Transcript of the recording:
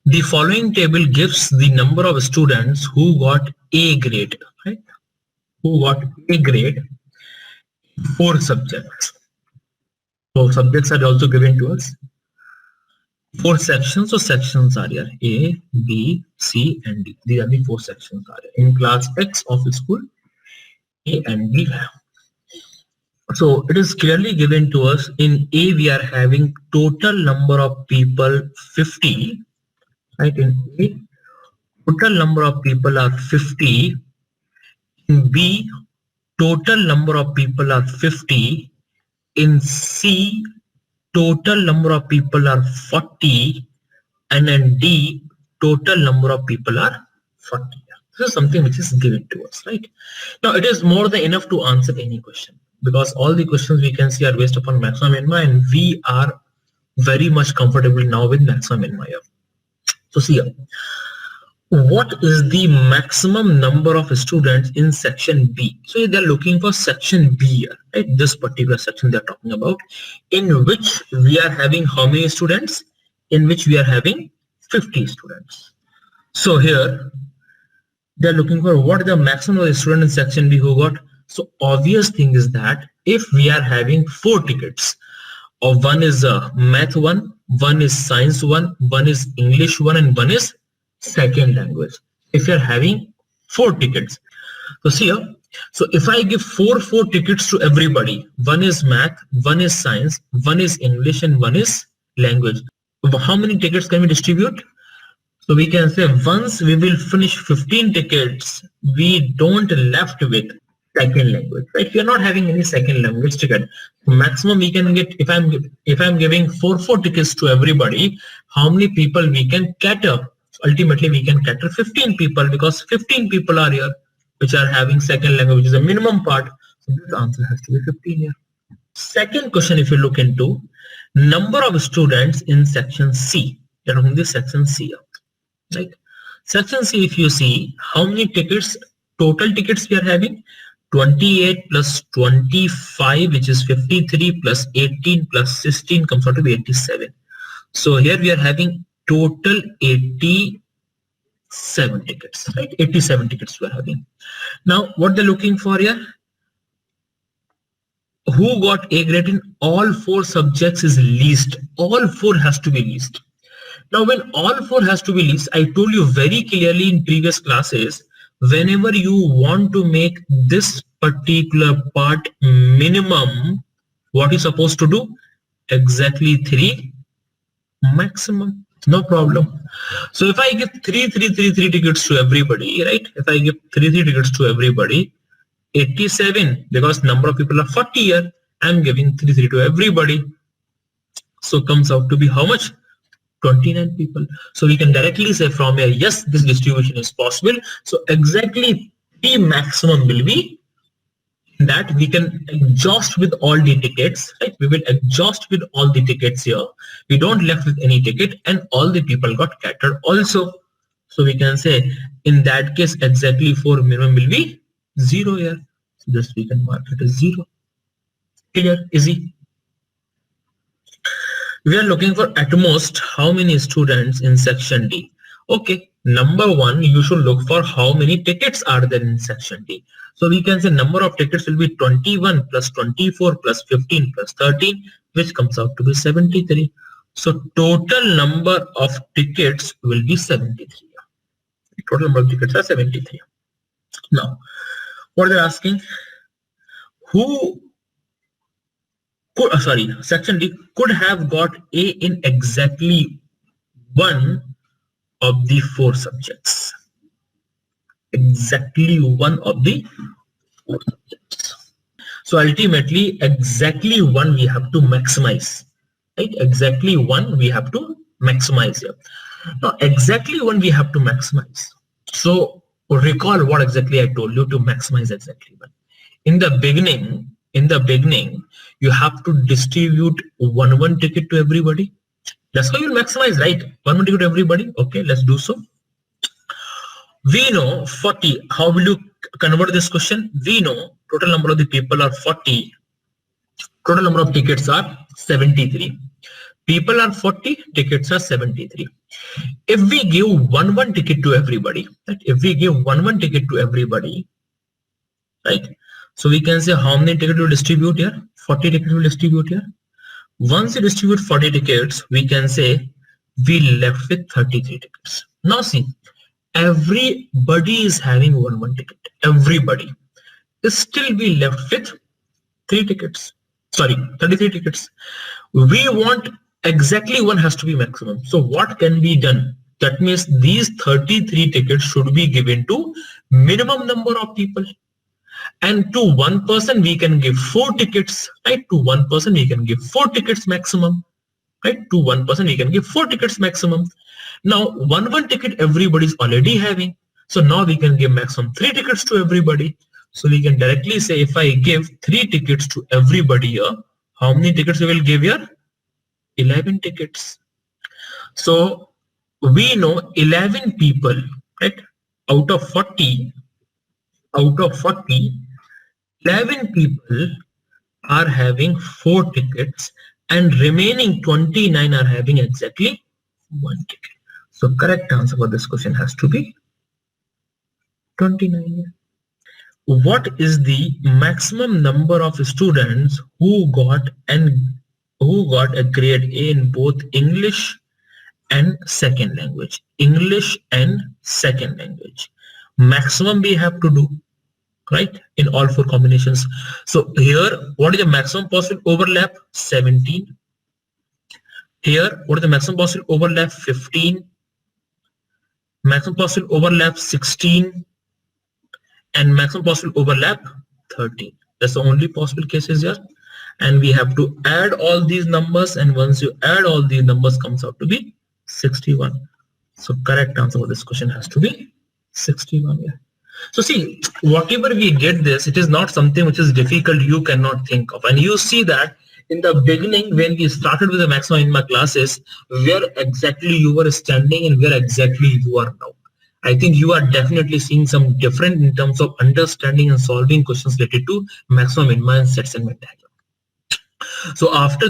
The following table gives the number of students who got A grade, right? Who got A grade, 4 subjects. So subjects are also given to us. 4 sections. So sections are here: A, B, C, and D. These are the 4 sections are here. In class X of school A and B. So it is clearly given to us. In A we are having total number of people 50, right? In A total number of people are 50. In B total number of people are 50. In C total number of people are 40, and in D total number of people are 40. This is something which is given to us, right? Now it is more than enough to answer any question, because all the questions we can see are based upon maximum minima, and we are very much comfortable now with maximum minima. So see here, what is the maximum number of students in section B? So they're looking for section B here, right? This particular section they're talking about, in which we are having how many students? In which we are having 50 students. So here they're looking for what is the maximum of the student in section B who got. So obvious thing is that if we are having 4 tickets, of one is math 1, one is science 1, one is English 1, and one is second language. If you are having 4 tickets, so see here, so if I give 4 tickets to everybody, one is math, one is science, one is English, and one is language, how many tickets can we distribute? So we can say once we will finish 15 tickets, we don't left with second language, right? We are not having any second language ticket. Maximum we can get, if I'm giving 4 tickets to everybody, how many people we can cater? Ultimately we can cater 15 people, because 15 people are here which are having second language, which is the minimum part. So this answer has to be 15 here. Second question, if you look into number of students in section C, you're looking this section C here, right? Section C, if you see how many tickets, total tickets we are having, 28 plus 25, which is 53, plus 18 plus 16 comes out to be 87. So here we are having total 87 tickets, right? 87 tickets we are having. Now what they're looking for here, who got A grade in all 4 subjects is least. All 4 has to be least. Now when all 4 has to be least, I told you very clearly in previous classes, whenever you want to make this particular part minimum, what is supposed to do? Exactly 3 maximum, no problem. So if I give 3 tickets to everybody, right? If I give 3 tickets to everybody, 87, because number of people are 40 here, I'm giving 3 to everybody. So comes out to be how much? 29 people. So we can directly say from here, yes, this distribution is possible. So exactly P maximum will be that we can exhaust with all the tickets, right? We will exhaust with all the tickets here. We don't left with any ticket, and all the people got catered also. So we can say in that case, exactly 4 minimum will be 0 here. So just we can mark it as 0. Clear? Easy. We are looking for at most how many students in section D. Okay, number 1, you should look for how many tickets are there in section D. So we can say number of tickets will be 21 plus 24 plus 15 plus 13, which comes out to be 73. So total number of tickets will be 73. Total number of tickets are 73. Now, what they're asking, who could, section D could have got A in exactly 1 of the 4 subjects. Exactly 1 of the 4 subjects. So ultimately, exactly 1 we have to maximize, right? Exactly 1 we have to maximize here. Now, exactly 1 we have to maximize. So recall what exactly I told you to maximize exactly 1. In the beginning, you have to distribute 1 ticket to everybody. That's how you'll maximize, right? 1 ticket to everybody. Okay, let's do so. We know 40. How will you convert this question? We know total number of the people are 40. Total number of tickets are 73. People are 40, tickets are 73. If we give one ticket to everybody, right? If we give one ticket to everybody, right? So we can say how many tickets will distribute here? 40 tickets will distribute here. Once you distribute 40 tickets, we can say we left with 33 tickets. Now see, everybody is having one ticket. Everybody. Still we left with 3 tickets. Sorry, 33 tickets. We want exactly one has to be maximum. So what can be done? That means these 33 tickets should be given to minimum number of people. And to one person we can give 4 tickets, right? To one person we can give 4 tickets maximum, right? To one person we can give 4 tickets maximum. Now one ticket everybody is already having. So now we can give maximum 3 tickets to everybody. So we can directly say if I give 3 tickets to everybody here, how many tickets we will give here? 11 tickets. So we know 11 people, right? Out of 40, 11 people are having 4 tickets and remaining 29 are having exactly 1 ticket. So correct answer for this question has to be 29. What is the maximum number of students who got a grade A in both English and second language? English and second language. Maximum we have to do, right? In all 4 combinations. So here, what is the maximum possible overlap? 17. Here, what is the maximum possible overlap? 15. Maximum possible overlap 16. And maximum possible overlap 13. That's the only possible cases here. And we have to add all these numbers, and once you add all these numbers comes out to be 61. So correct answer for this question has to be 61 here. So see, whatever we get this, it is not something which is difficult you cannot think of. And you see that in the beginning when we started with the maximum in my classes, where exactly you were standing and where exactly you are now. I think you are definitely seeing some different in terms of understanding and solving questions related to maximum, minima, and set segment diagram. So after